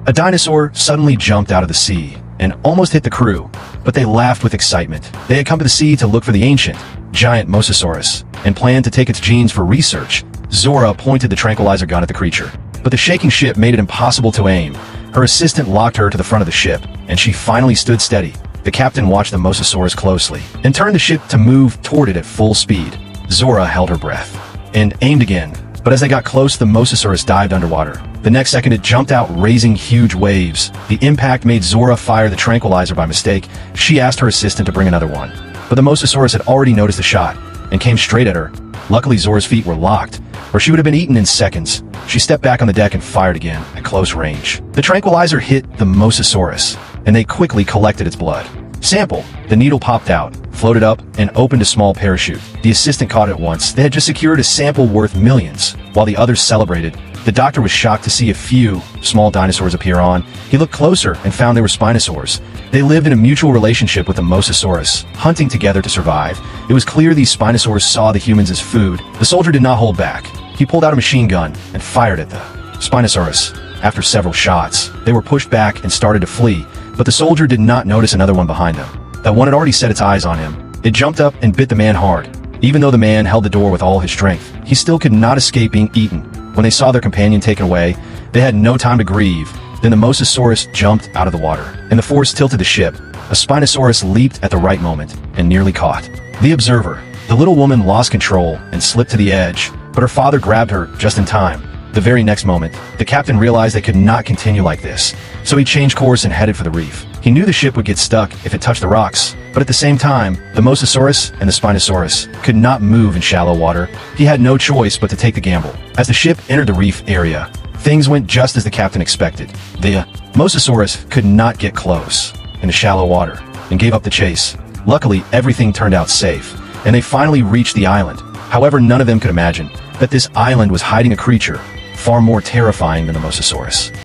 A dinosaur suddenly jumped out of the sea and almost hit the crew, but they laughed with excitement. They had come to the sea to look for the ancient, giant Mosasaurus and planned to take its genes for research. Zora pointed the tranquilizer gun at the creature, but the shaking ship made it impossible to aim. Her assistant locked her to the front of the ship, and she finally stood steady. The captain watched the Mosasaurus closely and turned the ship to move toward it at full speed. Zora held her breath and aimed again, but as they got close, the Mosasaurus dived underwater. The next second, it jumped out, raising huge waves. The impact made Zora fire the tranquilizer by mistake. She asked her assistant to bring another one, but the Mosasaurus had already noticed the shot and came straight at her. Luckily, Zora's feet were locked, or she would have been eaten in seconds. She stepped back on the deck and fired again at close range. The tranquilizer hit the Mosasaurus, and they quickly collected its blood sample. The needle popped out, floated up, and opened a small parachute. The assistant caught it at once. They had just secured a sample worth millions, while the others celebrated. The doctor was shocked to see a few small dinosaurs appear on. He looked closer and found they were spinosaurs. They lived in a mutual relationship with the Mosasaurus, hunting together to survive. It was clear these spinosaurs saw the humans as food. The soldier did not hold back. He pulled out a machine gun and fired at the spinosaurus. After several shots, they were pushed back and started to flee, but the soldier did not notice another one behind them. That one had already set its eyes on him. It jumped up and bit the man hard. Even though the man held the door with all his strength, he still could not escape being eaten. When they saw their companion taken away, they had no time to grieve. Then the Mosasaurus jumped out of the water, and the force tilted the ship. A Spinosaurus leaped at the right moment and nearly caught the observer. The little woman lost control and slipped to the edge, but her father grabbed her just in time. The very next moment, the captain realized they could not continue like this, so he changed course and headed for the reef. He knew the ship would get stuck if it touched the rocks, but at the same time, the Mosasaurus and the Spinosaurus could not move in shallow water. He had no choice but to take the gamble. As the ship entered the reef area, things went just as the captain expected. The Mosasaurus could not get close in the shallow water and gave up the chase. Luckily, everything turned out safe, and they finally reached the island. However, none of them could imagine that this island was hiding a creature far more terrifying than the Mosasaurus.